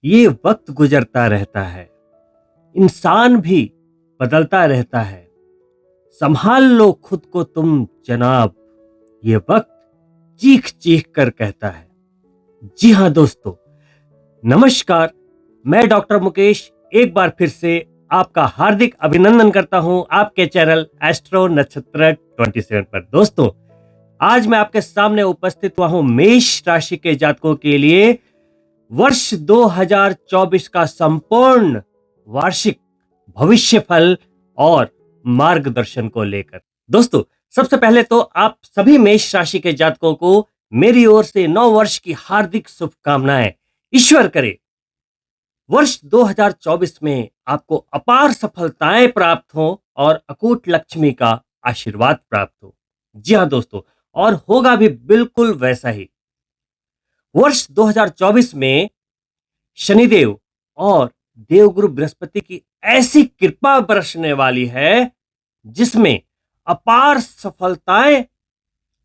ये वक्त गुजरता रहता है, इंसान भी बदलता रहता है। संभाल लो खुद को तुम जनाब, ये वक्त चीख चीख कर कहता है। जी हाँ दोस्तों, नमस्कार। मैं डॉक्टर मुकेश एक बार फिर से आपका हार्दिक अभिनंदन करता हूं आपके चैनल एस्ट्रो नक्षत्र 27 पर। दोस्तों, आज मैं आपके सामने उपस्थित हुआ हूं मेष राशि के जातकों के लिए वर्ष 2024 का संपूर्ण वार्षिक भविष्य फल और मार्गदर्शन को लेकर। दोस्तों, सबसे पहले तो आप सभी मेष राशि के जातकों को मेरी ओर से नव वर्ष की हार्दिक शुभकामनाएं। ईश्वर करे वर्ष 2024 में आपको अपार सफलताएं प्राप्त हो और अकूट लक्ष्मी का आशीर्वाद प्राप्त हो। जी हाँ दोस्तों, और होगा भी बिल्कुल वैसा ही। वर्ष 2024 में शनिदेव और देवगुरु बृहस्पति की ऐसी कृपा बरसने वाली है जिसमें अपार सफलताएं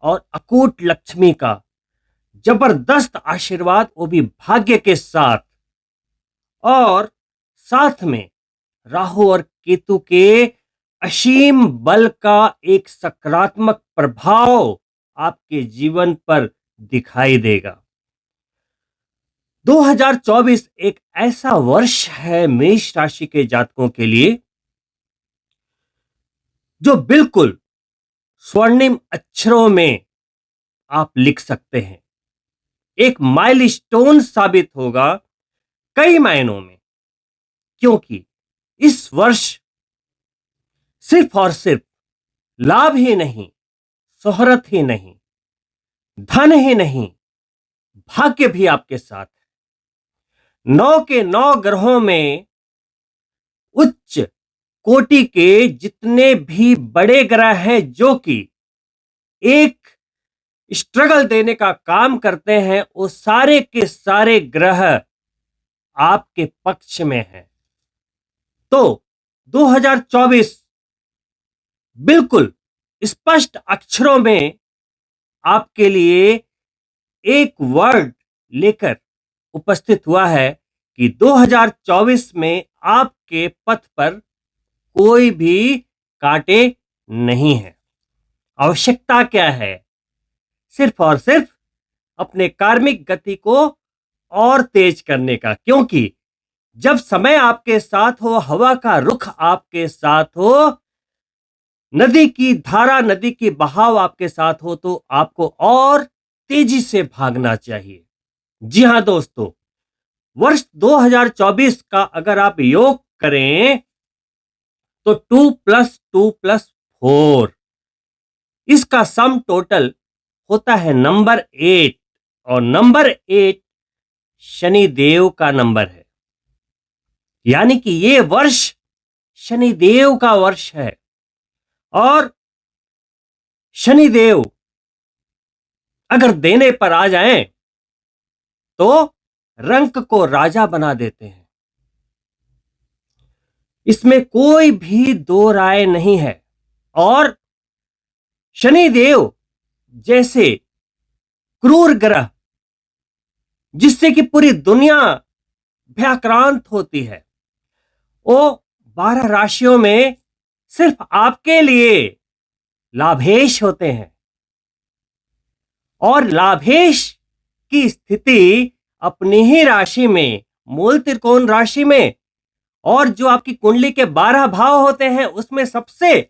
और अकूट लक्ष्मी का जबरदस्त आशीर्वाद, वो भी भाग्य के साथ, और साथ में राहु और केतु के असीम बल का एक सकारात्मक प्रभाव आपके जीवन पर दिखाई देगा। 2024 एक ऐसा वर्ष है मेष राशि के जातकों के लिए जो बिल्कुल स्वर्णिम अक्षरों में आप लिख सकते हैं। एक माइलस्टोन साबित होगा कई मायनों में, क्योंकि इस वर्ष सिर्फ और सिर्फ लाभ ही नहीं, शोहरत ही नहीं, धन ही नहीं, भाग्य भी आपके साथ है। 9 के 9 ग्रहों में उच्च कोटि के जितने भी बड़े ग्रह हैं जो कि एक स्ट्रगल देने का काम करते हैं, वो सारे के सारे ग्रह आपके पक्ष में हैं। तो 2024 बिल्कुल स्पष्ट अक्षरों में आपके लिए एक वर्ड लेकर उपस्थित हुआ है कि 2024 में आपके पथ पर कोई भी कांटे नहीं है। आवश्यकता क्या है? सिर्फ और सिर्फ अपने कार्मिक गति को और तेज करने का, क्योंकि जब समय आपके साथ हो, हवा का रुख आपके साथ हो, नदी की धारा, नदी की बहाव आपके साथ हो, तो आपको और तेजी से भागना चाहिए। जी हां दोस्तों, वर्ष 2024 का अगर आप योग करें तो 2 + 2 + 4, इसका सम टोटल होता है नंबर 8, और नंबर 8 शनि देव का नंबर है। यानी कि ये वर्ष शनि देव का वर्ष है, और शनि देव अगर देने पर आ जाएं तो रंक को राजा बना देते हैं। इसमें कोई भी दो राय नहीं है। और शनि देव जैसे क्रूर ग्रह जिससे कि पूरी दुनिया भयाक्रांत होती है, वो 12 राशियों में सिर्फ आपके लिए लाभेश होते हैं। और लाभेश की स्थिति अपनी ही राशि में, मूल त्रिकोण राशि में, और जो आपकी कुंडली के 12 भाव होते हैं उसमें सबसे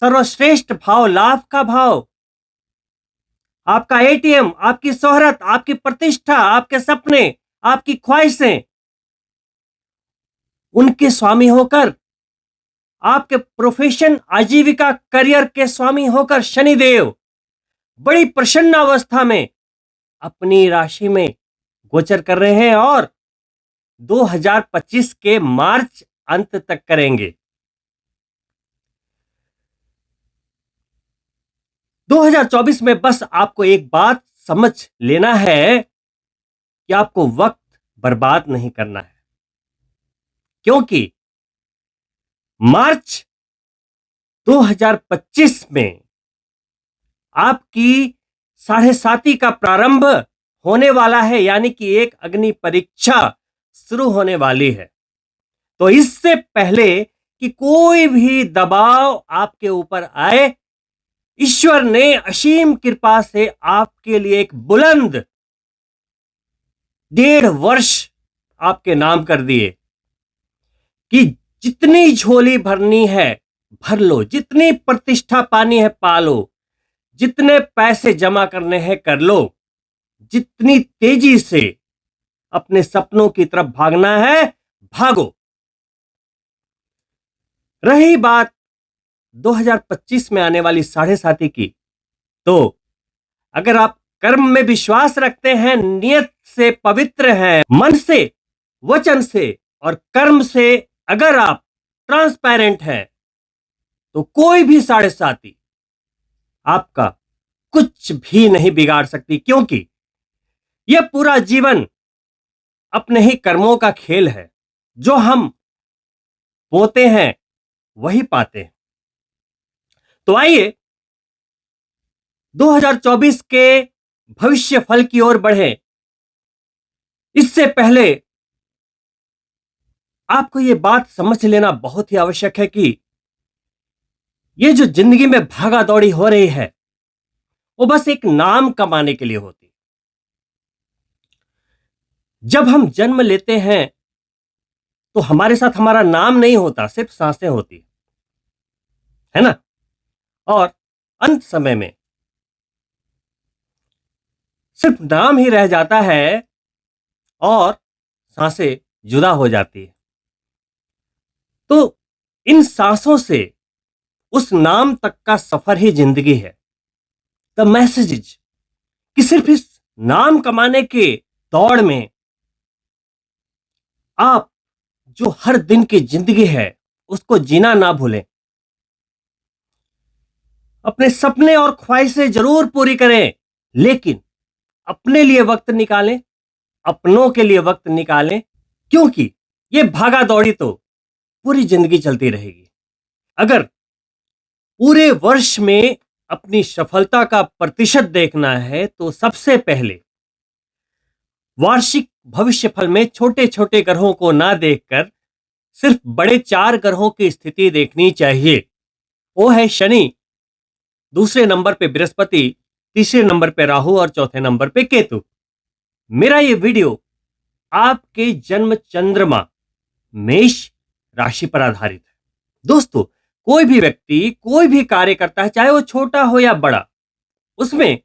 सर्वश्रेष्ठ भाव, लाभ का भाव, आपका एटीएम, आपकी शोहरत, आपकी प्रतिष्ठा, आपके सपने, आपकी ख्वाहिशें, उनके स्वामी होकर, आपके प्रोफेशन, आजीविका, करियर के स्वामी होकर शनिदेव बड़ी प्रसन्न अवस्था में अपनी राशि में गोचर कर रहे हैं, और 2025 के मार्च अंत तक करेंगे। 2024 में बस आपको एक बात समझ लेना है कि आपको वक्त बर्बाद नहीं करना है, क्योंकि मार्च 2025 में आपकी 7.5 का प्रारंभ होने वाला है। यानी कि एक अग्नि परीक्षा शुरू होने वाली है। तो इससे पहले कि कोई भी दबाव आपके ऊपर आए, ईश्वर ने असीम कृपा से आपके लिए एक बुलंद 1.5 वर्ष आपके नाम कर दिए कि जितनी झोली भरनी है भर लो, जितनी प्रतिष्ठा पानी है पालो, जितने पैसे जमा करने हैं कर लो, जितनी तेजी से अपने सपनों की तरफ भागना है भागो। रही बात 2025 में आने वाली साढ़े साती की, तो अगर आप कर्म में विश्वास रखते हैं, नियत से पवित्र हैं, मन से, वचन से और कर्म से अगर आप ट्रांसपेरेंट हैं, तो कोई भी साढ़े साती आपका कुछ भी नहीं बिगाड़ सकती, क्योंकि यह पूरा जीवन अपने ही कर्मों का खेल है। जो हम बोते हैं वही पाते हैं। तो आइए 2024 के भविष्य फल की ओर बढ़े। इससे पहले आपको यह बात समझ लेना बहुत ही आवश्यक है कि यह जो जिंदगी में भागा दौड़ी हो रही है वो बस एक नाम कमाने के लिए होती है। जब हम जन्म लेते हैं तो हमारे साथ हमारा नाम नहीं होता, सिर्फ सांसें होती है ना। और अंत समय में सिर्फ नाम ही रह जाता है और सांसें जुदा हो जाती है। तो इन सांसों से उस नाम तक का सफर ही जिंदगी है। द मैसेज इज कि सिर्फ इस नाम कमाने के दौड़ में आप जो हर दिन की जिंदगी है उसको जीना ना भूलें। अपने सपने और ख्वाहिशें जरूर पूरी करें, लेकिन अपने लिए वक्त निकालें, अपनों के लिए वक्त निकालें, क्योंकि ये भागा दौड़ी तो पूरी जिंदगी चलती रहेगी। अगर पूरे वर्ष में अपनी सफलता का प्रतिशत देखना है तो सबसे पहले वार्षिक भविष्य फल में छोटे छोटे ग्रहों को ना देखकर सिर्फ बड़े 4 ग्रहों की स्थिति देखनी चाहिए। वो है शनि, दूसरे नंबर पे बृहस्पति, तीसरे नंबर पे राहु और चौथे नंबर पे केतु। मेरा ये वीडियो आपके जन्म चंद्रमा मेष राशि पर आधारित है। दोस्तों, कोई भी व्यक्ति कोई भी कार्य करता है, चाहे वो छोटा हो या बड़ा, उसमें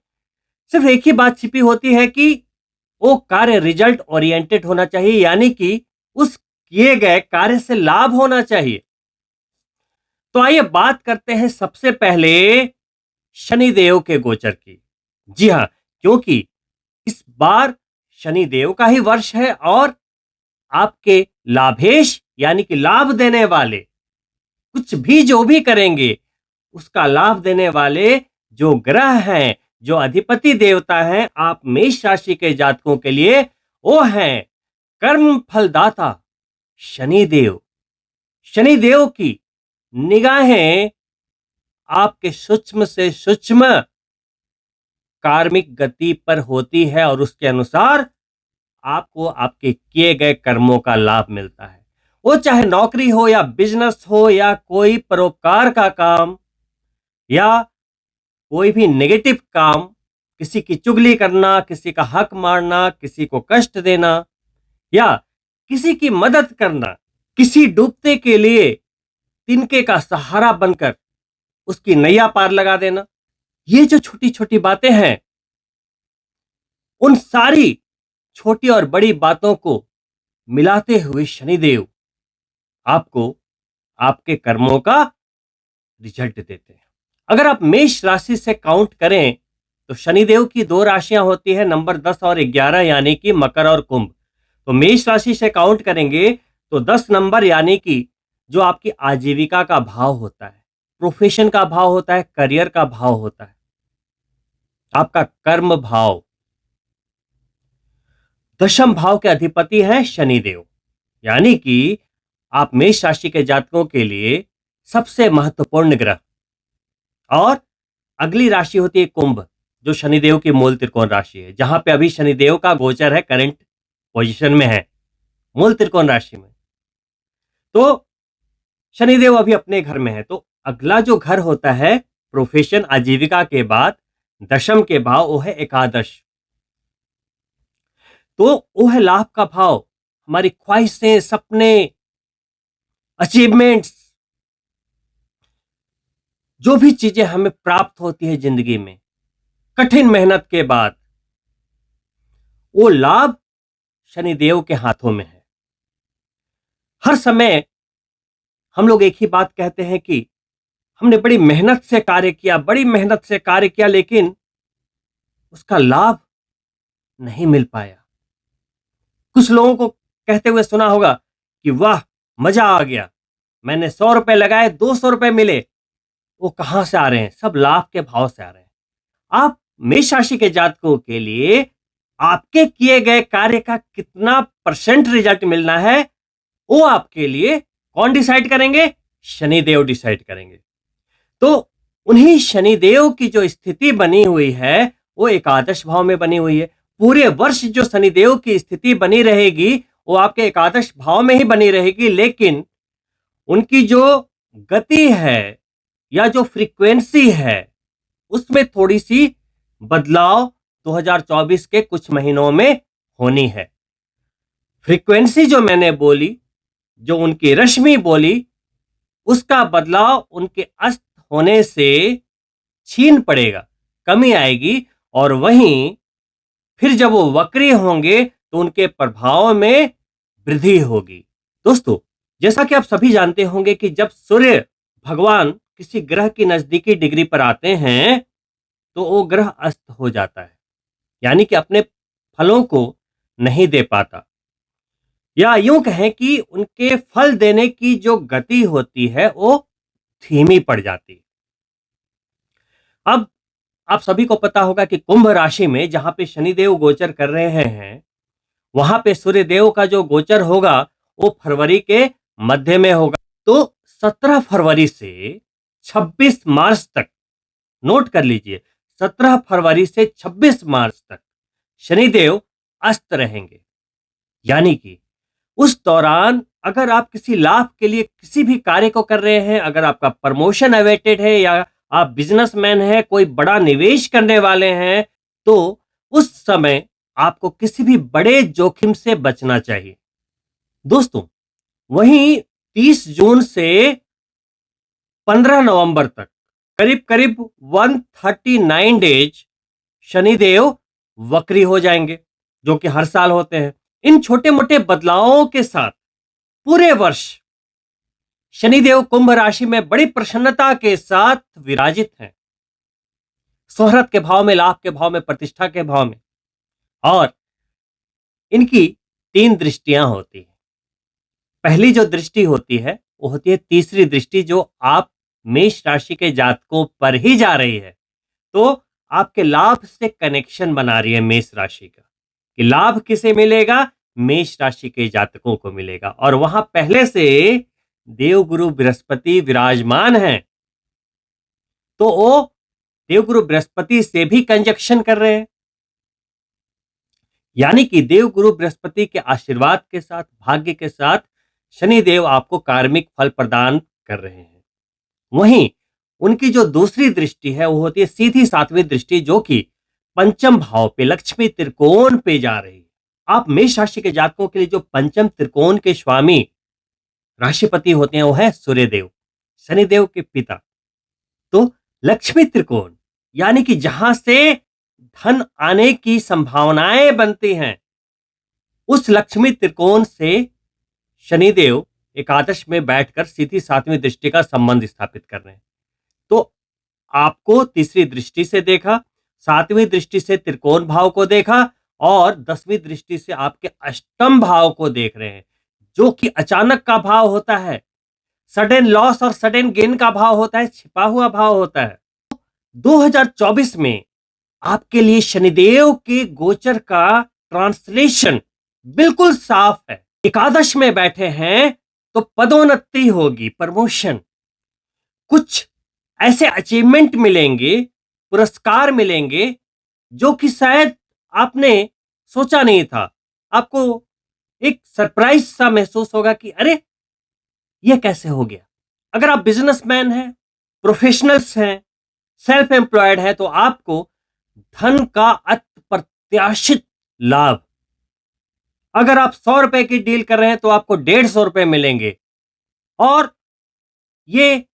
सिर्फ एक ही बात छिपी होती है कि वो कार्य रिजल्ट ओरिएंटेड होना चाहिए, यानी कि उस किए गए कार्य से लाभ होना चाहिए। तो आइए बात करते हैं सबसे पहले शनिदेव के गोचर की। जी हां, क्योंकि इस बार शनिदेव का ही वर्ष है और आपके लाभेश यानी कि लाभ देने वाले, कुछ भी जो भी करेंगे उसका लाभ देने वाले जो ग्रह हैं, जो अधिपति देवता हैं आप मेष राशि के जातकों के लिए, वो हैं कर्म फलदाता शनिदेव। शनिदेव की निगाहें आपके सूक्ष्म से सूक्ष्म कार्मिक गति पर होती है और उसके अनुसार आपको आपके किए गए कर्मों का लाभ मिलता है। वो चाहे नौकरी हो या बिजनेस हो या कोई परोपकार का काम या कोई भी नेगेटिव काम, किसी की चुगली करना, किसी का हक मारना, किसी को कष्ट देना या किसी की मदद करना, किसी डूबते के लिए तिनके का सहारा बनकर उसकी नैया पार लगा देना, ये जो छोटी छोटी बातें हैं, उन सारी छोटी और बड़ी बातों को मिलाते हुए शनिदेव आपको आपके कर्मों का रिजल्ट देते हैं। अगर आप मेष राशि से काउंट करें तो शनिदेव की 2 राशियां होती है, नंबर 10 और 11, यानी कि मकर और कुंभ। तो मेष राशि से काउंट करेंगे तो 10 नंबर यानी कि जो आपकी आजीविका का भाव होता है, प्रोफेशन का भाव होता है, करियर का भाव होता है, आपका कर्म भाव। दशम भाव के अधिपति हैं शनिदेव, यानी कि आप मेष राशि के जातकों के लिए सबसे महत्वपूर्ण ग्रह। और अगली राशि होती है कुंभ, जो शनिदेव की मूल त्रिकोण राशि है, जहां पे अभी शनिदेव का गोचर है, करंट पोजीशन में है। मूल त्रिकोण राशि में। तो शनिदेव अभी अपने घर में है, तो अगला जो घर होता है प्रोफेशन आजीविका के बाद दशम के भाव, वो है एकादश। तो वो है लाभ का भाव, हमारी ख्वाहिशें, सपने, अचीवमेंट्स, जो भी चीजें हमें प्राप्त होती है जिंदगी में कठिन मेहनत के बाद, वो लाभ शनिदेव के हाथों में है। हर समय हम लोग एक ही बात कहते हैं कि हमने बड़ी मेहनत से कार्य किया, बड़ी मेहनत से कार्य किया, लेकिन उसका लाभ नहीं मिल पाया। कुछ लोगों को कहते हुए सुना होगा कि वाह, मजा आ गया, मैंने 100 रुपए लगाए, 200 रुपए मिले। वो कहां से आ रहे हैं? सब लाभ के भाव से आ रहे हैं। आप मेष राशि के जातकों के लिए आपके किए गए कार्य का कितना परसेंट रिजल्ट मिलना है, वो आपके लिए कौन डिसाइड करेंगे? शनिदेव डिसाइड करेंगे। तो उन्हीं शनिदेव की जो स्थिति बनी हुई है वो एकादश भाव में बनी हुई है। पूरे वर्ष जो शनिदेव की स्थिति बनी रहेगी वो आपके एकादश भाव में ही बनी रहेगी, लेकिन उनकी जो गति है या जो फ्रीक्वेंसी है उसमें थोड़ी सी बदलाव 2024 के कुछ महीनों में होनी है। फ्रीक्वेंसी जो मैंने बोली, जो उनकी रश्मि बोली, उसका बदलाव उनके अस्त होने से छीन पड़ेगा, कमी आएगी, और वहीं फिर जब वो वक्री होंगे तो उनके प्रभाव में वृद्धि होगी। दोस्तों, जैसा कि आप सभी जानते होंगे कि जब सूर्य भगवान किसी ग्रह की नजदीकी डिग्री पर आते हैं तो वो ग्रह अस्त हो जाता है, यानी कि अपने फलों को नहीं दे पाता, या यूं कहें कि उनके फल देने की जो गति होती है वो धीमी पड़ जाती है। अब आप सभी को पता होगा कि कुंभ राशि में जहां पे शनिदेव गोचर कर रहे हैं, वहां पे सूर्यदेव का जो गोचर होगा वो फरवरी के मध्य में होगा। तो 17 फरवरी से 26 मार्च तक, नोट कर लीजिए, 17 फरवरी से 26 मार्च तक शनिदेव अस्त रहेंगे। यानी कि उस दौरान अगर आप किसी लाभ के लिए किसी भी कार्य को कर रहे हैं, अगर आपका प्रमोशन अवेटेड है या आप बिजनेसमैन हैं, कोई बड़ा निवेश करने वाले हैं, तो उस समय आपको किसी भी बड़े जोखिम से बचना चाहिए। दोस्तों, वहीं 30 जून से 15 नवंबर तक करीब करीब 139 डेज शनिदेव वक्री हो जाएंगे, जो कि हर साल होते हैं। इन छोटे मोटे बदलावों के साथ पूरे वर्ष शनिदेव कुंभ राशि में बड़ी प्रसन्नता के साथ विराजित हैं, शोहरत के भाव में, लाभ के भाव में, प्रतिष्ठा के भाव में। और इनकी 3 दृष्टियां होती हैं। पहली जो दृष्टि होती है वो होती है तीसरी दृष्टि, जो आप मेष राशि के जातकों पर ही जा रही है। तो आपके लाभ से कनेक्शन बना रही है मेष राशि का, कि लाभ किसे मिलेगा? मेष राशि के जातकों को मिलेगा। और वहां पहले से देवगुरु बृहस्पति विराजमान हैं, तो वो देवगुरु बृहस्पति से भी कंजक्शन कर रहे हैं, यानी कि देवगुरु बृहस्पति के आशीर्वाद के साथ, भाग्य के साथ शनिदेव आपको कार्मिक फल प्रदान कर रहे हैं। वहीं उनकी जो दूसरी दृष्टि है वो होती है सीधी 7वीं दृष्टि, जो कि पंचम भाव पे, लक्ष्मी त्रिकोण पे जा रही है। आप मेष राशि के जातकों के लिए जो पंचम त्रिकोण के स्वामी राशिपति होते हैं वो है सूर्यदेव, शनिदेव के पिता। तो लक्ष्मी त्रिकोण, यानी कि जहां से धन आने की संभावनाएं बनती हैं, उस लक्ष्मी त्रिकोण से शनिदेव एकादश में बैठकर सीधी 7वीं दृष्टि का संबंध स्थापित कर रहे हैं। तो आपको तीसरी दृष्टि से देखा, 7वीं दृष्टि से त्रिकोण भाव को देखा, और 10वीं दृष्टि से आपके अष्टम भाव को देख रहे हैं, जो कि अचानक का भाव होता है, सडन लॉस और सडन गेन का भाव होता है, छिपा हुआ भाव होता है। 2024 में आपके लिए शनिदेव के गोचर का ट्रांसलेशन बिल्कुल साफ है। एकादश में बैठे हैं तो पदोन्नति होगी, प्रमोशन, कुछ ऐसे अचीवमेंट मिलेंगे, पुरस्कार मिलेंगे जो कि शायद आपने सोचा नहीं था। आपको एक सरप्राइज सा महसूस होगा कि अरे ये कैसे हो गया। अगर आप बिजनेसमैन हैं, प्रोफेशनल्स हैं, सेल्फ एम्प्लॉयड है, तो आपको धन का अप्रत्याशित लाभ, अगर आप 100 रुपए की डील कर रहे हैं तो आपको 150 रुपए मिलेंगे। और ये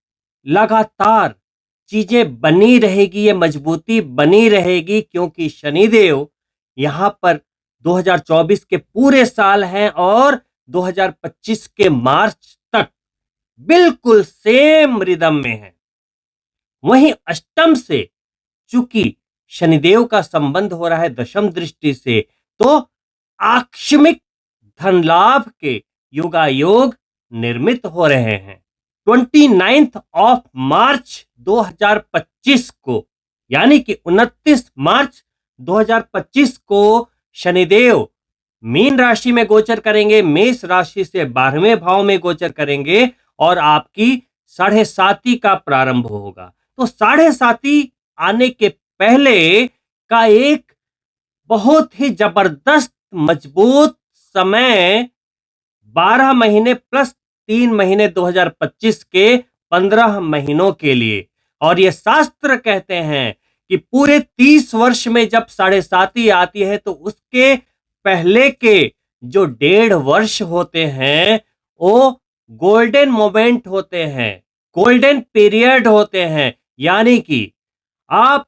लगातार चीजें बनी रहेगी, ये मजबूती बनी रहेगी, क्योंकि शनिदेव यहां पर 2024 के पूरे साल हैं और 2025 के मार्च तक बिल्कुल सेम रिदम में है। वहीं अष्टम से चूंकि शनिदेव का संबंध हो रहा है दशम दृष्टि से, तो आकस्मिक धन लाभ के योगायोग निर्मित हो रहे हैं। 29 ऑफ मार्च 2025 को, यानी कि 29 मार्च 2025 को शनिदेव मीन राशि में गोचर करेंगे, मेष राशि से 12वें भाव में गोचर करेंगे और आपकी साढ़े साती का प्रारंभ होगा। तो साढ़े साती आने के पहले का एक बहुत ही जबरदस्त मजबूत समय 12 महीने प्लस 3 महीने 2025 के 15 महीनों के लिए। और ये शास्त्र कहते हैं कि पूरे 30 वर्ष में जब साढ़े साती आती है तो उसके पहले के जो 1.5 वर्ष होते हैं वो गोल्डन मोमेंट होते हैं, गोल्डन पीरियड होते हैं। यानी कि आप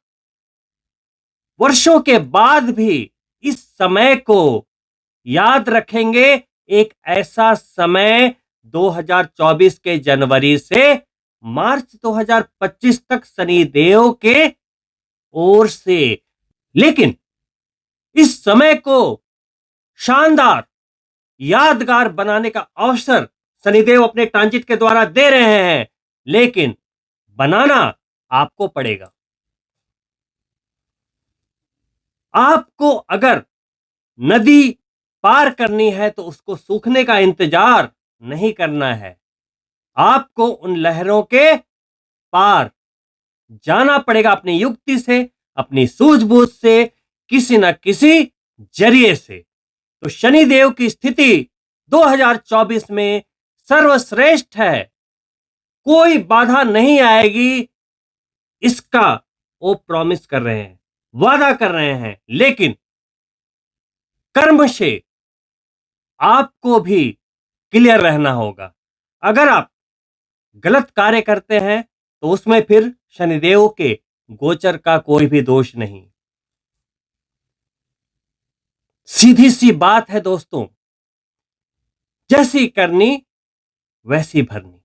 वर्षों के बाद भी इस समय को याद रखेंगे। एक ऐसा समय 2024 के जनवरी से मार्च 2025 तक शनिदेव के ओर से। लेकिन इस समय को शानदार यादगार बनाने का अवसर शनिदेव अपने ट्रांजिट के द्वारा दे रहे हैं, लेकिन बनाना आपको पड़ेगा। आपको अगर नदी पार करनी है तो उसको सूखने का इंतजार नहीं करना है, आपको उन लहरों के पार जाना पड़ेगा अपनी युक्ति से, अपनी सूझबूझ से, किसी न किसी जरिए से। तो शनिदेव की स्थिति 2024 में सर्वश्रेष्ठ है, कोई बाधा नहीं आएगी, इसका वो प्रॉमिस कर रहे हैं, वादा कर रहे हैं। लेकिन कर्म से आपको भी क्लियर रहना होगा। अगर आप गलत कार्य करते हैं तो उसमें फिर शनिदेव के गोचर का कोई भी दोष नहीं। सीधी सी बात है दोस्तों, जैसी करनी वैसी भरनी।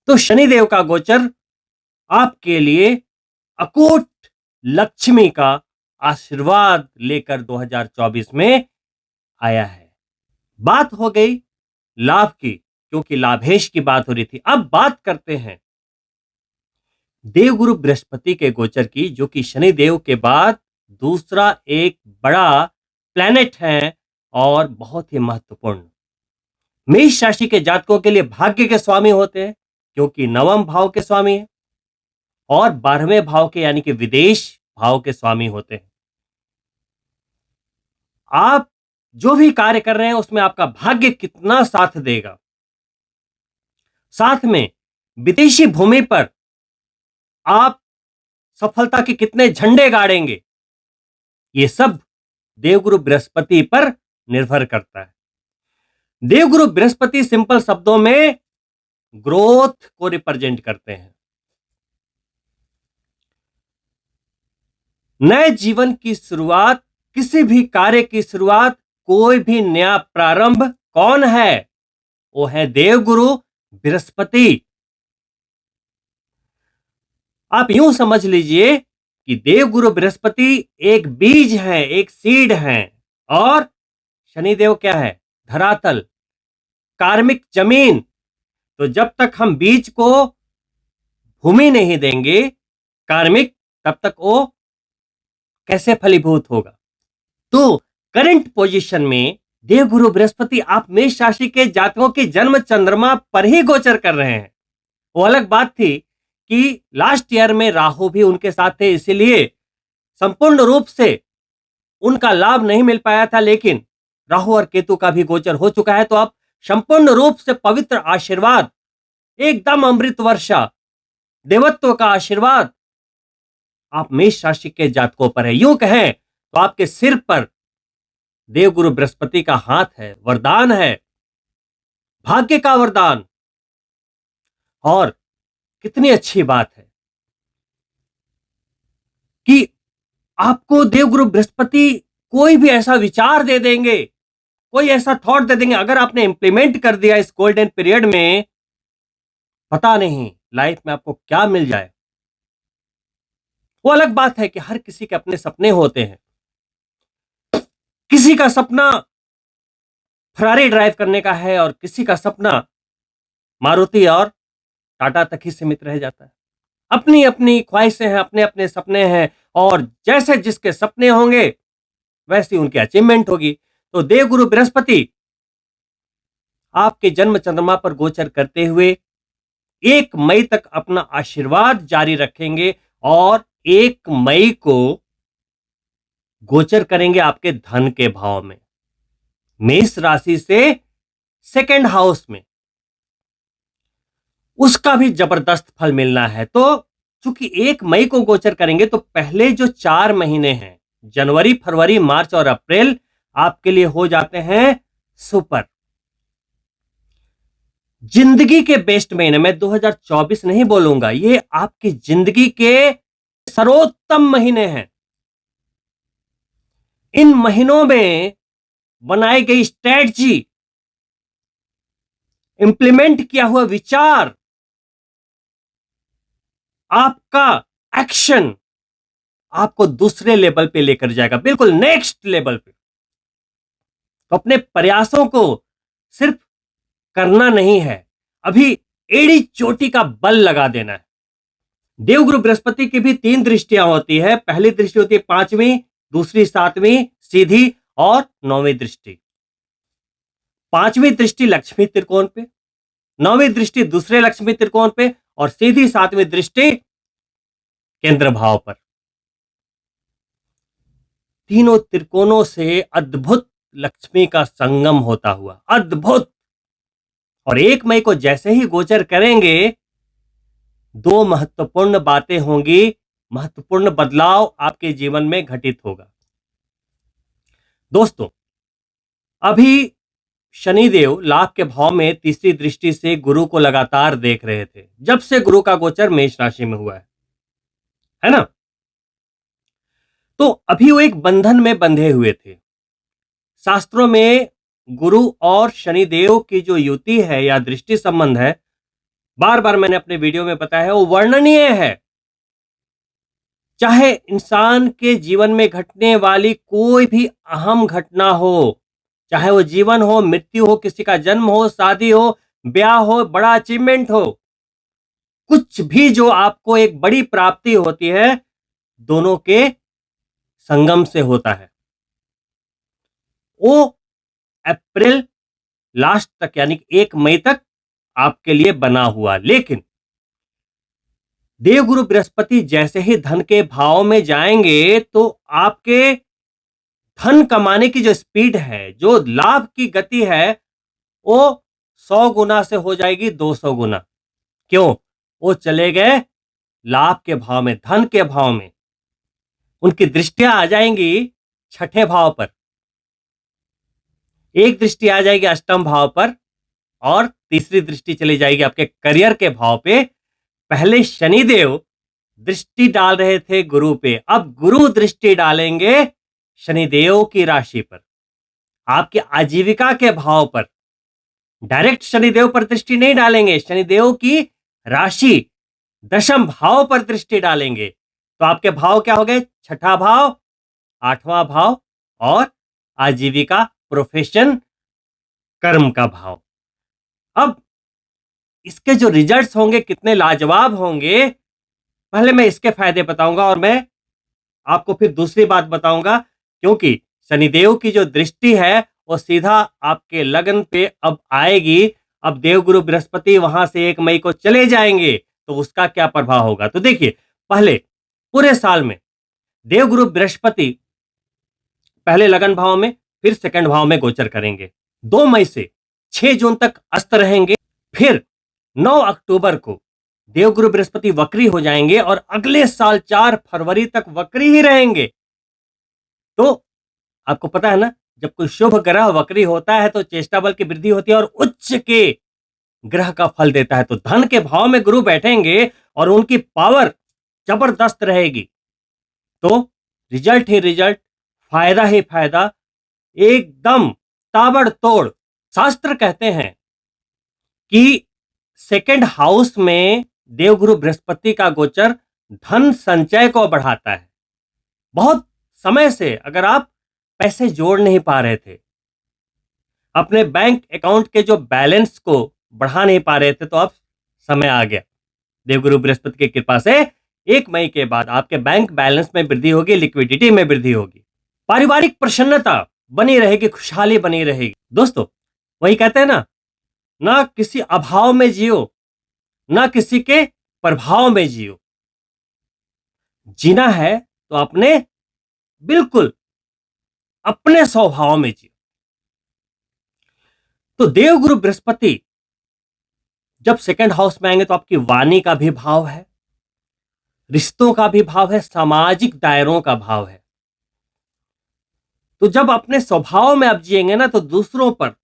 तो शनिदेव का गोचर आपके लिए अकूट लक्ष्मी का आशीर्वाद लेकर 2024 में आया है। बात हो गई लाभ की, क्योंकि लाभेश की बात हो रही थी। अब बात करते हैं देवगुरु बृहस्पति के गोचर की, जो कि शनिदेव के बाद दूसरा एक बड़ा प्लैनेट है और बहुत ही महत्वपूर्ण। मेष राशि के जातकों के लिए भाग्य के स्वामी होते हैं, क्योंकि नवम भाव के स्वामी है, और 12वें भाव के यानी कि विदेश भाव के स्वामी होते हैं। आप जो भी कार्य कर रहे हैं उसमें आपका भाग्य कितना साथ देगा, साथ में विदेशी भूमि पर आप सफलता के कितने झंडे गाड़ेंगे, ये सब देवगुरु बृहस्पति पर निर्भर करता है। देवगुरु बृहस्पति सिंपल शब्दों में ग्रोथ को रिप्रेजेंट करते हैं। नए जीवन की शुरुआत, किसी भी कार्य की शुरुआत, कोई भी नया प्रारंभ कौन है? वो है देवगुरु बृहस्पति। आप यूं समझ लीजिए कि देवगुरु बृहस्पति एक बीज है, एक सीड है, और शनिदेव क्या है? धरातल, कार्मिक जमीन। तो जब तक हम बीज को भूमि नहीं देंगे कार्मिक, तब तक वो कैसे फलीभूत होगा? तो करंट पोजीशन में देवगुरु बृहस्पति आप मेष राशि के जातकों के जन्म चंद्रमा पर ही गोचर कर रहे हैं। वो अलग बात थी कि लास्ट ईयर में राहु भी उनके साथ थे, इसीलिए संपूर्ण रूप से उनका लाभ नहीं मिल पाया था। लेकिन राहु और केतु का भी गोचर हो चुका है, तो अब संपूर्ण रूप से पवित्र आशीर्वाद, एकदम अमृत वर्षा, देवत्व का आशीर्वाद आप मेष राशि के जातकों पर है। यूं कहें तो आपके सिर पर देवगुरु बृहस्पति का हाथ है, वरदान है, भाग्य का वरदान। और कितनी अच्छी बात है कि आपको देवगुरु बृहस्पति कोई भी ऐसा विचार दे देंगे, कोई ऐसा थॉट दे देंगे, अगर आपने इंप्लीमेंट कर दिया इस गोल्डन पीरियड में, पता नहीं लाइफ में आपको क्या मिल जाए। वो अलग बात है कि हर किसी के अपने सपने होते हैं। किसी का सपना फरारी ड्राइव करने का है और किसी का सपना मारुति और टाटा तक ही सीमित रह जाता है। अपनी अपनी ख्वाहिशें हैं, अपने अपने सपने हैं, और जैसे जिसके सपने होंगे वैसी उनकी अचीवमेंट होगी। तो देवगुरु बृहस्पति आपके जन्म चंद्रमा पर गोचर करते हुए 1 मई तक अपना आशीर्वाद जारी रखेंगे और 1 मई को गोचर करेंगे आपके धन के भाव में, मेष राशि से 2nd हाउस में। उसका भी जबरदस्त फल मिलना है। तो चूंकि 1 मई को गोचर करेंगे तो पहले जो 4 महीने हैं, जनवरी, फरवरी, मार्च और अप्रैल, आपके लिए हो जाते हैं सुपर। जिंदगी के बेस्ट महीने, मैं 2024 नहीं बोलूंगा, ये आपकी जिंदगी के सर्वोत्तम महीने हैं। इन महीनों में बनाई गई स्ट्रेटजी, इंप्लीमेंट किया हुआ विचार, आपका एक्शन आपको दूसरे लेवल पे लेकर जाएगा, बिल्कुल नेक्स्ट लेवल पे। तो अपने प्रयासों को सिर्फ करना नहीं है, अभी एड़ी चोटी का बल लगा देना है। देवगुरु बृहस्पति की भी 3 दृष्टियां होती है। पहली दृष्टि होती है 5वीं, दूसरी 7वीं सीधी, और 9वीं दृष्टि। 5वीं दृष्टि लक्ष्मी त्रिकोण पे, 9वीं दृष्टि दूसरे लक्ष्मी त्रिकोण पे, और सीधी 7वीं दृष्टि केंद्र भाव पर। तीनों त्रिकोणों से अद्भुत लक्ष्मी का संगम होता हुआ, अद्भुत। और 1 मई को जैसे ही गोचर करेंगे, 2 महत्वपूर्ण बातें होंगी, महत्वपूर्ण बदलाव आपके जीवन में घटित होगा। दोस्तों, अभी शनिदेव लाभ के भाव में तीसरी दृष्टि से गुरु को लगातार देख रहे थे, जब से गुरु का गोचर मेष राशि में हुआ है ना। तो अभी वो एक बंधन में बंधे हुए थे। शास्त्रों में गुरु और शनिदेव की जो युति है या दृष्टि संबंध है, बार बार मैंने अपने वीडियो में बताया है, वो वर्णनीय है। चाहे इंसान के जीवन में घटने वाली कोई भी अहम घटना हो, चाहे वो जीवन हो, मृत्यु हो, किसी का जन्म हो, शादी हो, ब्याह हो, बड़ा अचीवमेंट हो, कुछ भी जो आपको एक बड़ी प्राप्ति होती है, दोनों के संगम से होता है। वो अप्रैल लास्ट तक, यानी 1 मई तक आपके लिए बना हुआ। लेकिन देवगुरु बृहस्पति जैसे ही धन के भाव में जाएंगे, तो आपके धन कमाने की जो स्पीड है, जो लाभ की गति है, वो 100 गुना से हो जाएगी 200 गुना। क्यों? वो चले गए लाभ के भाव में, धन के भाव में। उनकी दृष्टियां आ जाएंगी 6ठे भाव पर, एक दृष्टि आ जाएगी 8म भाव पर, और तीसरी दृष्टि चली जाएगी आपके करियर के भाव पे। पहले शनिदेव दृष्टि डाल रहे थे गुरु पे, अब गुरु दृष्टि डालेंगे शनिदेव की राशि पर, आपके आजीविका के भाव पर। डायरेक्ट शनिदेव पर दृष्टि नहीं डालेंगे, शनिदेव की राशि 10म भाव पर दृष्टि डालेंगे। तो आपके भाव क्या हो गए? 6ठा भाव, 8वां भाव, और आजीविका, प्रोफेशन, कर्म का भाव। अब इसके जो रिजल्ट्स होंगे कितने लाजवाब होंगे, पहले मैं इसके फायदे बताऊंगा और मैं आपको फिर दूसरी बात बताऊंगा। क्योंकि शनिदेव की जो दृष्टि है वो सीधा आपके लगन पे अब आएगी। अब देवगुरु बृहस्पति वहां से 1 मई को चले जाएंगे, तो उसका क्या प्रभाव होगा। तो देखिए, पहले पूरे साल में देवगुरु बृहस्पति पहले लगन भाव में, फिर सेकंड भाव में गोचर करेंगे। 2 मई से 6 जून तक अस्त रहेंगे। फिर 9 अक्टूबर को देवगुरु बृहस्पति वक्री हो जाएंगे और अगले साल 4 फरवरी तक वक्री ही रहेंगे। तो आपको पता है ना, जब कोई शुभ ग्रह वक्री होता है तो चेष्टा बल की वृद्धि होती है और उच्च के ग्रह का फल देता है। तो धन के भाव में गुरु बैठेंगे और उनकी पावर जबरदस्त रहेगी। तो रिजल्ट ही रिजल्ट, फायदा ही फायदा, एकदम ताबड़तोड़। शास्त्र कहते हैं कि सेकंड हाउस में देवगुरु बृहस्पति का गोचर धन संचय को बढ़ाता है। बहुत समय से अगर आप पैसे जोड़ नहीं पा रहे थे, अपने बैंक अकाउंट के जो बैलेंस को बढ़ा नहीं पा रहे थे, तो अब समय आ गया। देवगुरु बृहस्पति की कृपा से 1 मई के बाद आपके बैंक बैलेंस में वृद्धि होगी, लिक्विडिटी में वृद्धि होगी, पारिवारिक प्रसन्नता बनी रहेगी, खुशहाली बनी रहेगी। दोस्तों, वही कहते हैं ना किसी अभाव में जियो, ना किसी के प्रभाव में जियो। जीना है तो अपने बिल्कुल अपने स्वभाव में जियो। तो देवगुरु बृहस्पति जब सेकंड हाउस में आएंगे तो आपकी वाणी का भी भाव है, रिश्तों का भी भाव है, सामाजिक दायरों का भाव है। तो जब अपने स्वभाव में आप जिएंगे ना, तो दूसरों पर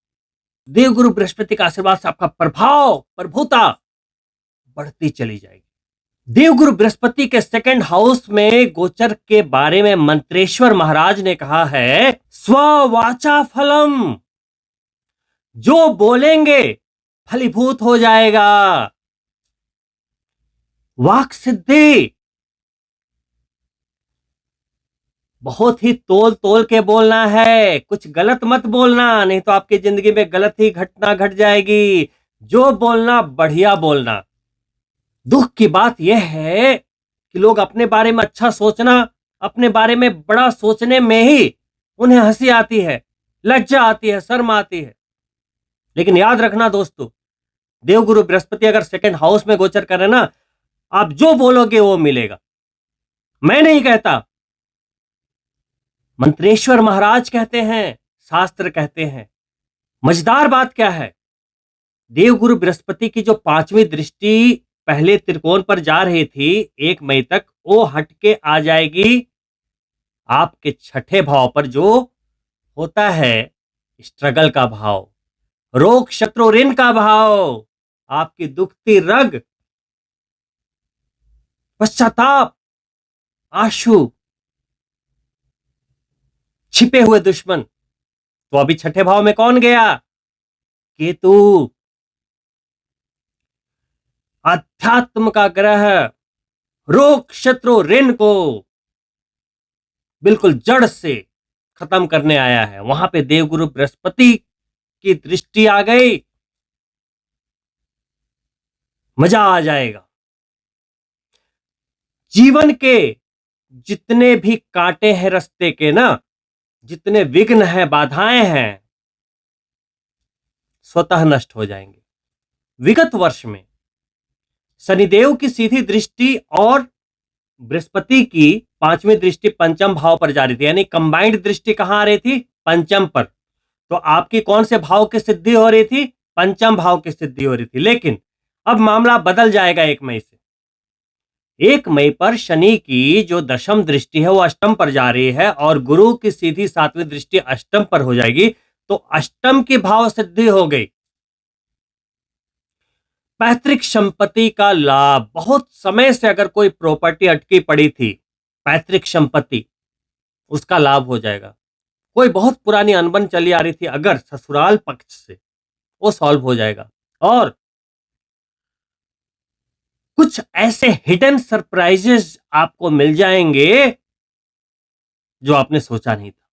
देवगुरु बृहस्पति का आशीर्वाद से आपका प्रभाव, प्रभुता बढ़ती चली जाएगी। देवगुरु बृहस्पति के सेकंड हाउस में गोचर के बारे में मंत्रेश्वर महाराज ने कहा है, स्ववाचा फलम, जो बोलेंगे फलीभूत हो जाएगा। वाक सिद्धि, बहुत ही तोल तोल के बोलना है, कुछ गलत मत बोलना, नहीं तो आपकी जिंदगी में गलत ही घटना घट जाएगी। जो बोलना बढ़िया बोलना। दुख की बात यह है कि लोग अपने बारे में अच्छा सोचना, अपने बारे में बड़ा सोचने में ही उन्हें हंसी आती है, लज्जा आती है, शर्म आती है। लेकिन याद रखना दोस्तों, देवगुरु बृहस्पति अगर सेकंड हाउस में गोचर करे ना, आप जो बोलोगे वो मिलेगा। मैं नहीं कहता, मंत्रेश्वर महाराज कहते हैं, शास्त्र कहते हैं। मजेदार बात क्या है, देवगुरु बृहस्पति की जो 5वीं दृष्टि पहले त्रिकोण पर जा रही थी 1 मई तक, वो हट के आ जाएगी आपके 6ठे भाव पर, जो होता है स्ट्रगल का भाव, रोग शत्रु ऋण का भाव, आपकी दुखती रग, पश्चाताप, आंसू, छिपे हुए दुश्मन। तो अभी 6ठे भाव में कौन गया? केतु, अध्यात्म का ग्रह, रोग शत्रु ऋण को बिल्कुल जड़ से खत्म करने आया है। वहां पे देवगुरु बृहस्पति की दृष्टि आ गई, मजा आ जाएगा। जीवन के जितने भी कांटे हैं रास्ते के ना, जितने विघ्न हैं, बाधाएं हैं, स्वतः नष्ट हो जाएंगे। विगत वर्ष में शनिदेव की सीधी दृष्टि और बृहस्पति की 5वीं दृष्टि पंचम भाव पर जा रही थी, यानी कंबाइंड दृष्टि कहां आ रही थी? पंचम पर। तो आपकी कौन से भाव की सिद्धि हो रही थी? पंचम भाव की सिद्धि हो रही थी। लेकिन अब मामला बदल जाएगा 1 मई से। 1 मई पर शनि की जो दशम दृष्टि है वो अष्टम पर जा रही है और गुरु की सीधी 7वीं दृष्टि अष्टम पर हो जाएगी। तो अष्टम की भाव सिद्धि हो गई। पैतृक संपत्ति का लाभ, बहुत समय से अगर कोई प्रॉपर्टी अटकी पड़ी थी, पैतृक संपत्ति, उसका लाभ हो जाएगा। कोई बहुत पुरानी अनबन चली आ रही थी अगर ससुराल पक्ष से, वो सॉल्व हो जाएगा। और कुछ ऐसे हिडन सरप्राइजेस आपको मिल जाएंगे जो आपने सोचा नहीं था।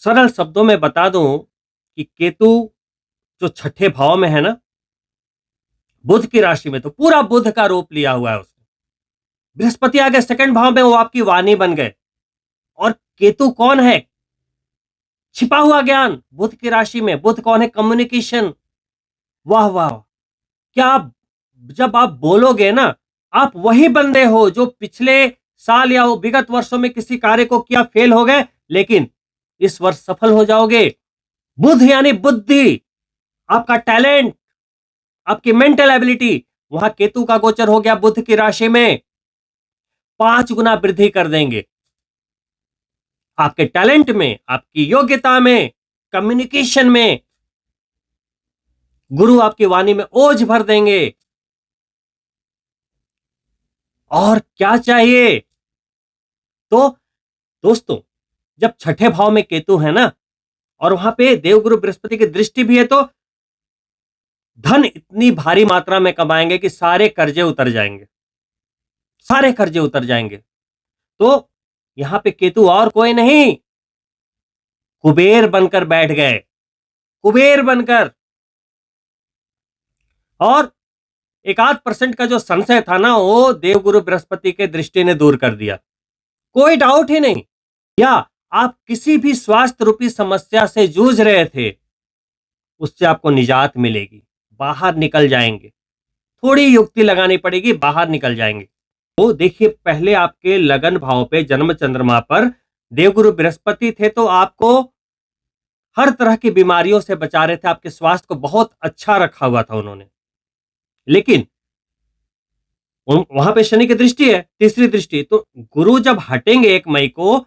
सरल शब्दों में बता दूं कि केतु जो 6ठे भाव में है ना, बुध की राशि में, तो पूरा बुध का रूप लिया हुआ है उसने। बृहस्पति आ गए सेकंड भाव में, वो आपकी वाणी बन गए। और केतु कौन है? छिपा हुआ ज्ञान बुध की राशि में। बुध कौन है? कम्युनिकेशन। वाह वाह, क्या आप जब आप बोलोगे ना, आप वही बंदे हो जो पिछले साल या विगत वर्षों में किसी कार्य को किया, फेल हो गए, लेकिन इस वर्ष सफल हो जाओगे। बुध यानी बुद्धि, आपका टैलेंट, आपकी मेंटल एबिलिटी, वहां केतु का गोचर हो गया बुध की राशि में, 5 गुना वृद्धि कर देंगे आपके टैलेंट में, आपकी योग्यता में, कम्युनिकेशन में। गुरु आपकी वाणी में ओज भर देंगे। और क्या चाहिए? तो दोस्तों, जब छठे भाव में केतु है ना, और वहां पे देवगुरु बृहस्पति की दृष्टि भी है, तो धन इतनी भारी मात्रा में कमाएंगे कि सारे कर्जे उतर जाएंगे, सारे कर्जे उतर जाएंगे। तो यहां पे केतु और कोई नहीं, कुबेर बनकर बैठ गए, कुबेर बनकर। और 1-8% का जो संशय था ना, वो देवगुरु बृहस्पति के दृष्टि ने दूर कर दिया, कोई डाउट ही नहीं। या आप किसी भी स्वास्थ्य रूपी समस्या से जूझ रहे थे, उससे आपको निजात मिलेगी, बाहर निकल जाएंगे। थोड़ी युक्ति लगानी पड़ेगी, बाहर निकल जाएंगे। तो देखिए, पहले आपके लगन भाव पे, जन्म चंद्रमा पर देवगुरु बृहस्पति थे, तो आपको हर तरह की बीमारियों से बचा रहे थे, आपके स्वास्थ्य को बहुत अच्छा रखा हुआ था उन्होंने। लेकिन वहां पे शनि की दृष्टि है, तीसरी दृष्टि। तो गुरु जब हटेंगे 1 मई को,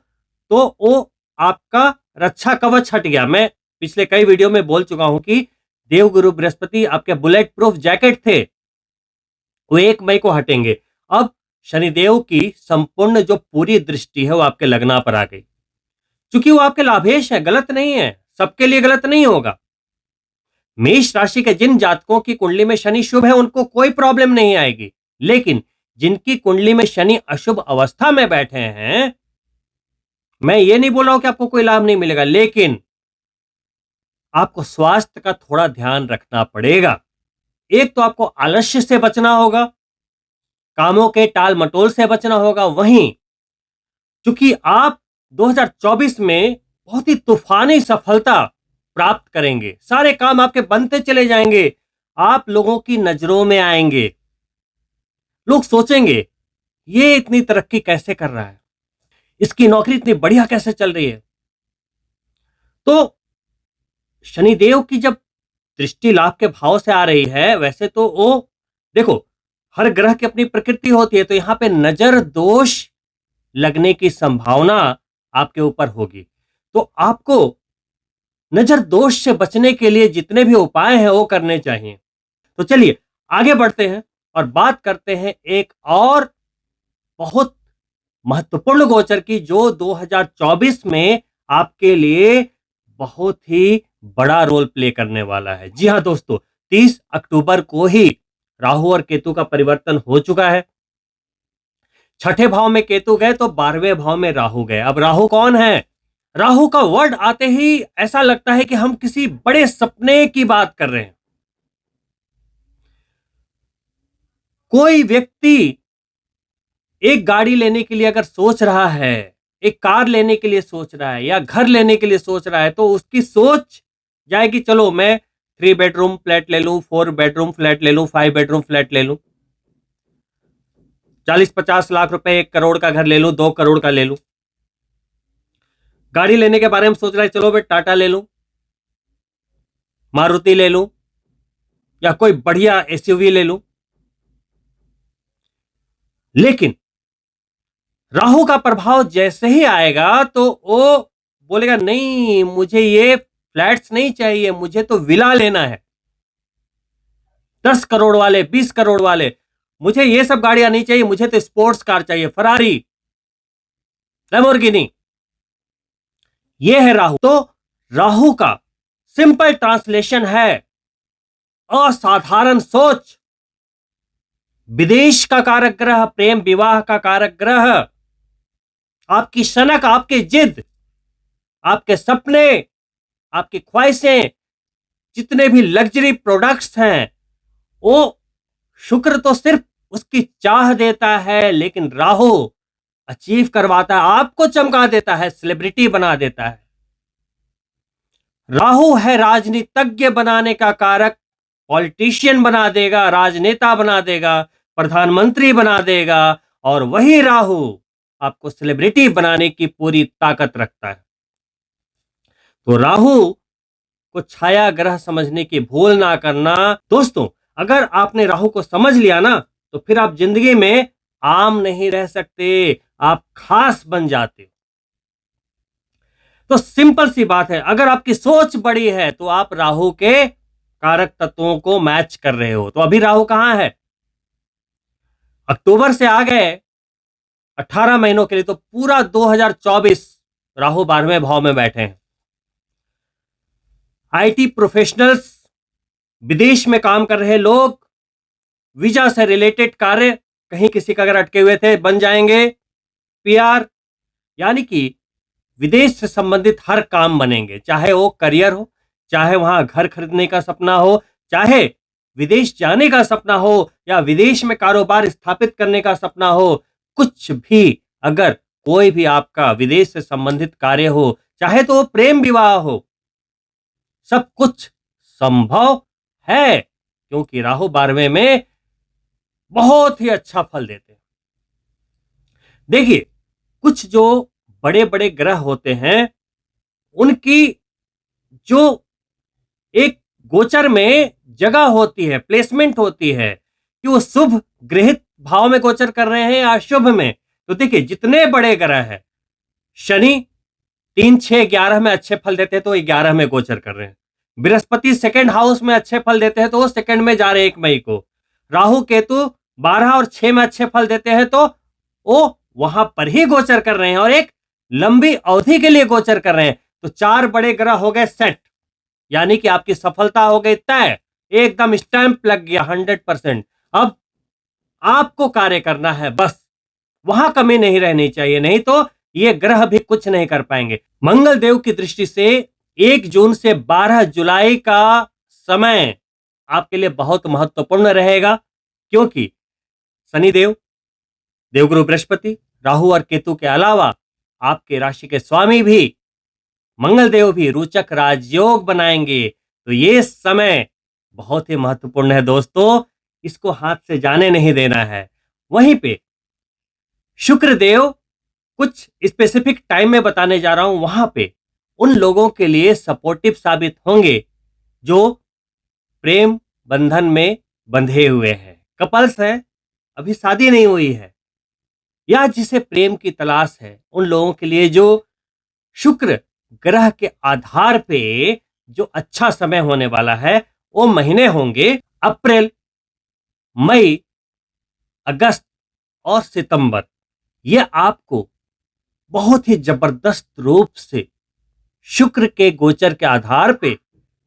तो वो आपका रक्षा कवच हट गया। मैं पिछले कई वीडियो में बोल चुका हूं कि देवगुरु बृहस्पति आपके बुलेट प्रूफ जैकेट थे, वो 1 मई को हटेंगे। अब शनिदेव की संपूर्ण जो पूरी दृष्टि है वो आपके लग्ना पर आ गई, क्योंकि वो आपके लाभेश है, गलत नहीं है, सबके लिए गलत नहीं होगा। मेष राशि के जिन जातकों की कुंडली में शनि शुभ है, उनको कोई प्रॉब्लम नहीं आएगी। लेकिन जिनकी कुंडली में शनि अशुभ अवस्था में बैठे हैं, मैं ये नहीं बोल रहा हूं कि आपको कोई लाभ नहीं मिलेगा, लेकिन आपको स्वास्थ्य का थोड़ा ध्यान रखना पड़ेगा। एक तो आपको आलस्य से बचना होगा, कामों के टाल मटोल से बचना होगा। वहीं क्योंकि आप 2024 में बहुत ही तूफानी सफलता प्राप्त करेंगे, सारे काम आपके बनते चले जाएंगे, आप लोगों की नजरों में आएंगे। लोग सोचेंगे, ये इतनी तरक्की कैसे कर रहा है, इसकी नौकरी इतनी बढ़िया कैसे चल रही है। तो शनिदेव की जब दृष्टि लाभ के भाव से आ रही है, वैसे तो वो देखो, हर ग्रह की अपनी प्रकृति होती है, तो यहां पे नजर दोष लगने की संभावना आपके ऊपर होगी। तो आपको नजर दोष से बचने के लिए जितने भी उपाय हैं वो करने चाहिए। तो चलिए आगे बढ़ते हैं और बात करते हैं एक और बहुत महत्वपूर्ण गोचर की, जो 2024 में आपके लिए बहुत ही बड़ा रोल प्ले करने वाला है। जी हां दोस्तों, 30 अक्टूबर को ही राहु और केतु का परिवर्तन हो चुका है। छठे भाव में केतु गए तो 12वें भाव में राहु गए। अब राहु कौन है? राहु का वर्ड आते ही ऐसा लगता है कि हम किसी बड़े सपने की बात कर रहे हैं। कोई व्यक्ति एक गाड़ी लेने के लिए अगर सोच रहा है, एक कार लेने के लिए सोच रहा है, या घर लेने के लिए सोच रहा है, तो उसकी सोच जाएगी, चलो मैं 3 बेडरूम फ्लैट ले लूं, 4 बेडरूम फ्लैट ले लूं, 5 बेडरूम फ्लैट ले लूं, 40-50 लाख रुपए, 1 करोड़ का घर ले लूं, 2 करोड़ का ले लूं। गाड़ी लेने के बारे में सोच रहा है, चलो भाई टाटा ले लूं, मारुति ले लूं, या कोई बढ़िया एसयूवी ले लूं। लेकिन राहु का प्रभाव जैसे ही आएगा, तो वो बोलेगा, नहीं मुझे ये फ्लैट्स नहीं चाहिए, मुझे तो विला लेना है, 10 करोड़ वाले, 20 करोड़ वाले, मुझे ये सब गाड़ियां नहीं चाहिए, मुझे तो स्पोर्ट्स कार चाहिए, फरारी, लैम्बोर्गिनी। ये है राहु। तो राहु का सिंपल ट्रांसलेशन है असाधारण सोच। विदेश का कारक ग्रह, प्रेम विवाह का कारक ग्रह, आपकी सनक, आपकी जिद, आपके सपने, आपकी ख्वाहिशें, जितने भी लग्जरी प्रोडक्ट्स हैं, वो शुक्र तो सिर्फ उसकी चाह देता है, लेकिन राहु अचीव करवाता है, आपको चमका देता है, सेलिब्रिटी बना देता है। राहु है राजनीतिज्ञ बनाने का कारक, पॉलिटिशियन बना देगा, राजनेता बना देगा, प्रधानमंत्री बना देगा, और वही राहु आपको सेलिब्रिटी बनाने की पूरी ताकत रखता है। तो राहु को छाया ग्रह समझने की भूल ना करना। दोस्तों, अगर आपने राहु को समझ लिया ना, तो फिर आप जिंदगी में आम नहीं रह सकते, आप खास बन जाते हो। तो सिंपल सी बात है, अगर आपकी सोच बड़ी है तो आप राहु के कारक तत्वों को मैच कर रहे हो। तो अभी राहु कहां है? अक्टूबर से आ गए 18 महीनों के लिए, तो पूरा 2024 राहु 12वें भाव में बैठे हैं। आईटी प्रोफेशनल्स, विदेश में काम कर रहे लोग, वीजा से रिलेटेड कार्य कहीं किसी का अगर अटके हुए थे बन जाएंगे। पीआर यानी कि विदेश से संबंधित हर काम बनेंगे, चाहे वो करियर हो, चाहे वहां घर खरीदने का सपना हो, चाहे विदेश जाने का सपना हो, या विदेश में कारोबार स्थापित करने का सपना हो। कुछ भी, अगर कोई भी आपका विदेश से संबंधित कार्य हो, चाहे तो वो प्रेम विवाह हो, सब कुछ संभव है, क्योंकि राहु 12वें में बहुत ही अच्छा फल देते हैं। देखिए, कुछ जो बड़े बड़े ग्रह होते हैं, उनकी जो एक गोचर में जगह होती है, प्लेसमेंट होती है, कि वो शुभ गृहित भाव में गोचर कर रहे हैं या अशुभ में। तो देखिए, जितने बड़े ग्रह हैं, शनि 3, 6, 11 में अच्छे फल देते हैं तो 11 में गोचर कर रहे हैं। बृहस्पति सेकंड हाउस में अच्छे फल देते हैं तो वो सेकंड में जा रहे हैं 1 मई को। राहु केतु 12 और 6 में अच्छे फल देते हैं तो वो वहां पर ही गोचर कर रहे हैं और एक लंबी अवधि के लिए गोचर कर रहे हैं। तो 4 बड़े ग्रह हो गए सेट, यानी कि आपकी सफलता हो गई तय, एकदम स्टैंप लग गया 100%। अब आपको कार्य करना है, बस वहां कमी नहीं रहनी चाहिए, नहीं तो ये ग्रह भी कुछ नहीं कर पाएंगे। मंगल देव की दृष्टि से 1 जून से 12 जुलाई का समय आपके लिए बहुत महत्वपूर्ण रहेगा, क्योंकि शनिदेव, देवगुरु बृहस्पति, राहु और केतु के अलावा आपके राशि के स्वामी भी मंगल देव भी रोचक राजयोग बनाएंगे। तो ये समय बहुत ही महत्वपूर्ण है दोस्तों, इसको हाथ से जाने नहीं देना है। वहीं पे शुक्र देव, कुछ स्पेसिफिक टाइम में बताने जा रहा हूं, वहां पे उन लोगों के लिए सपोर्टिव साबित होंगे जो प्रेम बंधन में बंधे हुए हैं, कपल्स हैं, अभी शादी नहीं हुई है, या जिसे प्रेम की तलाश है। उन लोगों के लिए जो शुक्र ग्रह के आधार पे जो अच्छा समय होने वाला है, वो महीने होंगे अप्रैल, मई, अगस्त और सितंबर। ये आपको बहुत ही जबरदस्त रूप से शुक्र के गोचर के आधार पे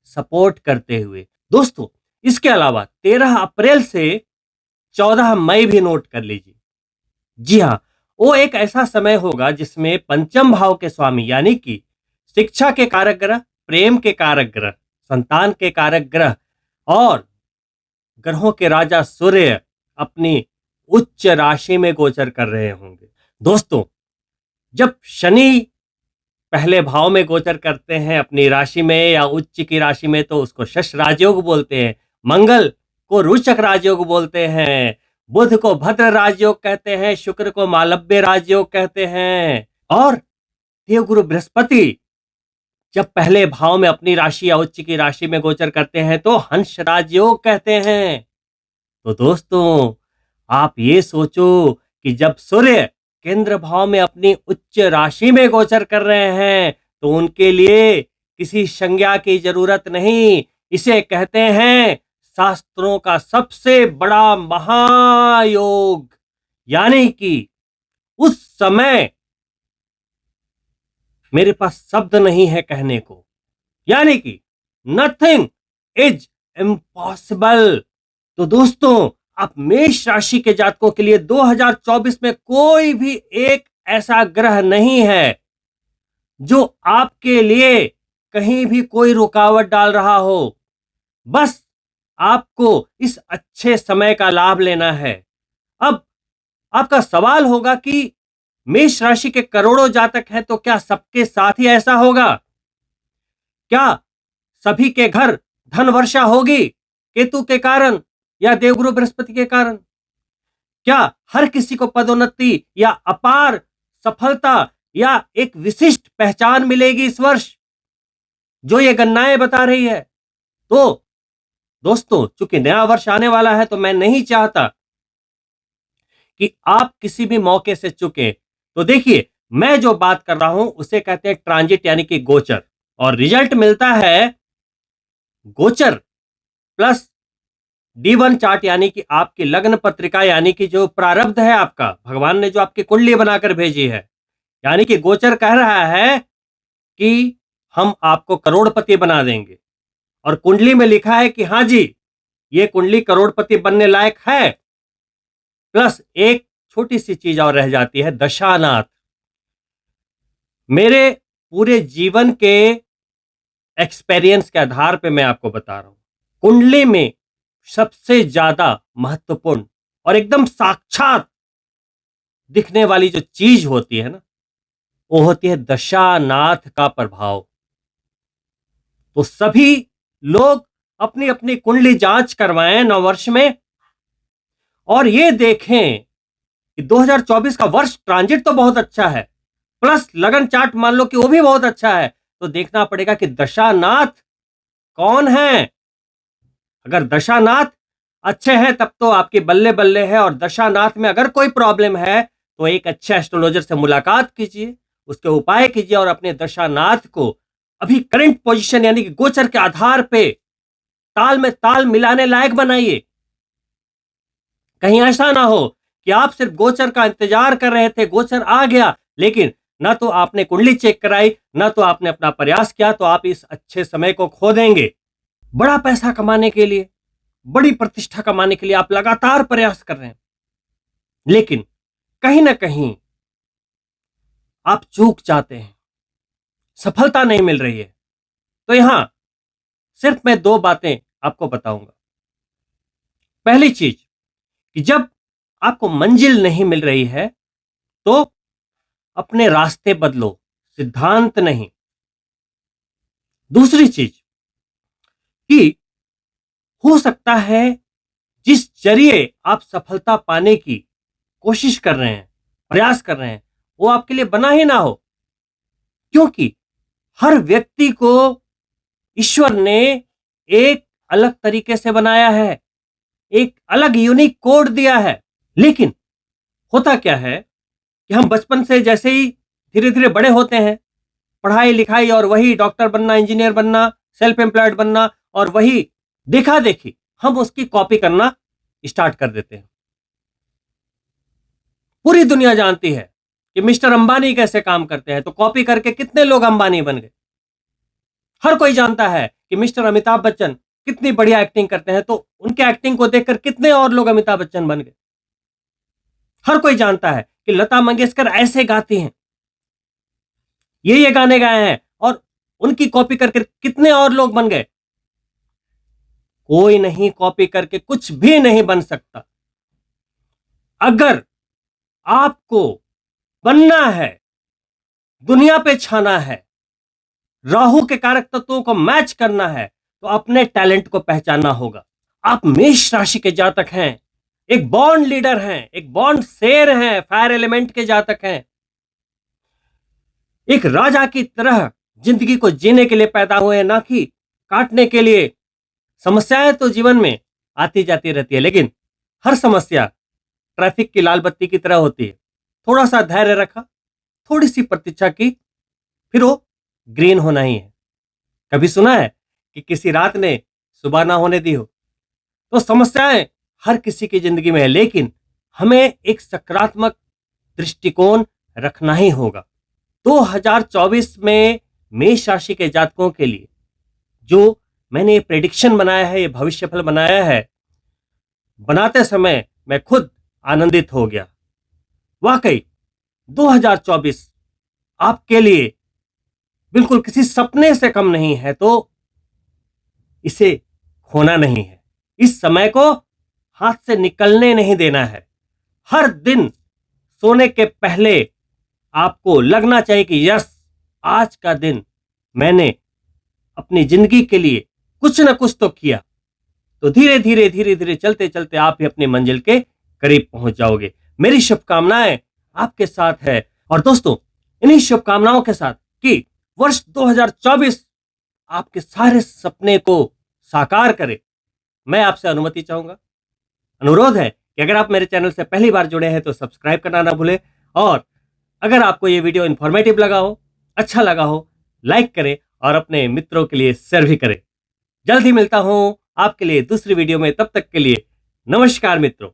सपोर्ट करते हुए। दोस्तों, इसके अलावा 13 अप्रैल से 14 मई भी नोट कर लीजिए। जी हां, वो एक ऐसा समय होगा जिसमें पंचम भाव के स्वामी, यानी कि शिक्षा के कारक ग्रह, प्रेम के कारक ग्रह, संतान के कारक ग्रह और ग्रहों के राजा सूर्य अपनी उच्च राशि में गोचर कर रहे होंगे। दोस्तों, जब शनि पहले भाव में गोचर करते हैं अपनी राशि में या उच्च की राशि में, तो उसको शश राजयोग बोलते हैं। मंगल को रोचक राजयोग बोलते हैं, बुध को भद्र राजयोग कहते हैं, शुक्र को मालव्य राजयोग कहते हैं, और देवगुरु बृहस्पति जब पहले भाव में अपनी राशि या उच्च की राशि में गोचर करते हैं तो हंस राजयोग कहते हैं। तो दोस्तों, आप ये सोचो कि जब सूर्य केंद्र भाव में अपनी उच्च राशि में गोचर कर रहे हैं तो उनके लिए किसी संज्ञा की जरूरत नहीं। इसे कहते हैं शास्त्रों का सबसे बड़ा महायोग, यानी कि उस समय मेरे पास शब्द नहीं है कहने को, यानी कि नथिंग इज इम्पॉसिबल। तो दोस्तों, आप मेष राशि के जातकों के लिए 2024 में कोई भी एक ऐसा ग्रह नहीं है जो आपके लिए कहीं भी कोई रुकावट डाल रहा हो। बस आपको इस अच्छे समय का लाभ लेना है। अब आपका सवाल होगा कि मेष राशि के करोड़ों जातक हैं, तो क्या सबके साथ ही ऐसा होगा? क्या सभी के घर धन वर्षा होगी केतु के कारण या देवगुरु बृहस्पति के कारण? क्या हर किसी को पदोन्नति या अपार सफलता या एक विशिष्ट पहचान मिलेगी इस वर्ष? जो ये गणनाएं बता रही है। तो दोस्तों, चूंकि नया वर्ष आने वाला है, तो मैं नहीं चाहता कि आप किसी भी मौके से चुके। तो देखिए, मैं जो बात कर रहा हूं उसे कहते हैं ट्रांजिट, यानी कि गोचर। और रिजल्ट मिलता है गोचर प्लस D1 चार्ट, यानी कि आपकी लग्न पत्रिका, यानी कि जो प्रारब्ध है आपका, भगवान ने जो आपकी कुंडली बनाकर भेजी है। यानी कि गोचर कह रहा है कि हम आपको करोड़पति बना देंगे, और कुंडली में लिखा है कि हाँ जी, ये कुंडली करोड़पति बनने लायक है। प्लस एक छोटी सी चीज और रह जाती है, दशानाथ। मेरे पूरे जीवन के एक्सपीरियंस के आधार पे मैं आपको बता रहा हूं, कुंडली में सबसे ज्यादा महत्वपूर्ण और एकदम साक्षात दिखने वाली जो चीज होती है ना, वो होती है दशानाथ का प्रभाव। तो सभी लोग अपनी अपनी कुंडली जांच करवाएं नववर्ष में, और ये देखें कि 2024 का वर्ष ट्रांजिट तो बहुत अच्छा है, प्लस लगन चार्ट मान लो कि वो भी बहुत अच्छा है। तो देखना पड़ेगा कि दशानाथ कौन है। अगर दशानाथ अच्छे हैं तब तो आपकी बल्ले बल्ले है, और दशानाथ में अगर कोई प्रॉब्लम है तो एक अच्छे एस्ट्रोलॉजर से मुलाकात कीजिए, उसके उपाय कीजिए, और अपने दशानाथ को अभी करंट पोजीशन यानी कि गोचर के आधार पे ताल में ताल मिलाने लायक बनाइए। कहीं ऐसा ना हो कि आप सिर्फ गोचर का इंतजार कर रहे थे, गोचर आ गया, लेकिन ना तो आपने कुंडली चेक कराई, ना तो आपने अपना प्रयास किया, तो आप इस अच्छे समय को खो देंगे। बड़ा पैसा कमाने के लिए, बड़ी प्रतिष्ठा कमाने के लिए आप लगातार प्रयास कर रहे हैं, लेकिन कहीं ना कहीं आप चूक जाते हैं, सफलता नहीं मिल रही है। तो यहां सिर्फ मैं दो बातें आपको बताऊंगा। पहली चीज कि जब आपको मंजिल नहीं मिल रही है तो अपने रास्ते बदलो, सिद्धांत नहीं। दूसरी चीज कि हो सकता है जिस जरिए आप सफलता पाने की कोशिश कर रहे हैं, प्रयास कर रहे हैं, वो आपके लिए बना ही ना हो, क्योंकि हर व्यक्ति को ईश्वर ने एक अलग तरीके से बनाया है, एक अलग यूनिक कोड दिया है। लेकिन होता क्या है कि हम बचपन से जैसे ही धीरे धीरे बड़े होते हैं, पढ़ाई लिखाई और वही डॉक्टर बनना, इंजीनियर बनना, सेल्फ एम्प्लॉयड बनना, और वही देखा देखी हम उसकी कॉपी करना स्टार्ट कर देते हैं। पूरी दुनिया जानती है कि मिस्टर अंबानी कैसे काम करते हैं, तो कॉपी करके कितने लोग अंबानी बन गए। हर कोई जानता है कि मिस्टर अमिताभ बच्चन कितनी बढ़िया एक्टिंग करते हैं, तो उनके एक्टिंग को देखकर कितने और लोग अमिताभ बच्चन बन गए। हर कोई जानता है कि लता मंगेशकर ऐसे गाती हैं, ये गाने गाए हैं, और उनकी कॉपी करके कितने और लोग बन गए। कोई नहीं कॉपी करके कुछ भी नहीं बन सकता। अगर आपको बनना है, दुनिया पे छाना है, राहु के कारक तत्वों को मैच करना है, तो अपने टैलेंट को पहचानना होगा। आप मेष राशि के जातक हैं, एक बॉन्ड लीडर हैं, एक बॉन्ड शेर हैं, फायर एलिमेंट के जातक हैं, एक राजा की तरह जिंदगी को जीने के लिए पैदा हुए हैं, ना कि काटने के लिए। समस्याएं तो जीवन में आती जाती रहती है, लेकिन हर समस्या ट्रैफिक की लाल बत्ती की तरह होती है। थोड़ा सा धैर्य रखा, थोड़ी सी प्रतीक्षा की, फिर वो ग्रीन होना ही है। कभी सुना है कि किसी रात ने सुबह ना होने दी हो? तो समस्याएं हर किसी की जिंदगी में है, लेकिन हमें एक सकारात्मक दृष्टिकोण रखना ही होगा। 2024 में मेष राशि के जातकों के लिए जो मैंने ये प्रेडिक्शन बनाया है, ये भविष्यफल बनाया है, बनाते समय मैं खुद आनंदित हो गया। वाकई 2024 आपके लिए बिल्कुल किसी सपने से कम नहीं है, तो इसे खोना नहीं है। इस समय को हाथ से निकलने नहीं देना है। हर दिन सोने के पहले आपको लगना चाहिए कि यस, आज का दिन मैंने अपनी जिंदगी के लिए कुछ ना कुछ तो किया। तो धीरे धीरे धीरे धीरे चलते चलते आप भी अपनी मंजिल के करीब पहुंच जाओगे। मेरी शुभकामनाएं आपके साथ है। और दोस्तों, इन्हीं शुभकामनाओं के साथ कि वर्ष 2024 आपके सारे सपने को साकार करे, मैं आपसे अनुमति चाहूंगा। अनुरोध है कि अगर आप मेरे चैनल से पहली बार जुड़े हैं तो सब्सक्राइब करना ना भूलें, और अगर आपको ये वीडियो इंफॉर्मेटिव लगा हो, अच्छा लगा हो, लाइक करें और अपने मित्रों के लिए शेयर भी करें। जल्द ही मिलता हूं आपके लिए दूसरी वीडियो में, तब तक के लिए नमस्कार मित्रों।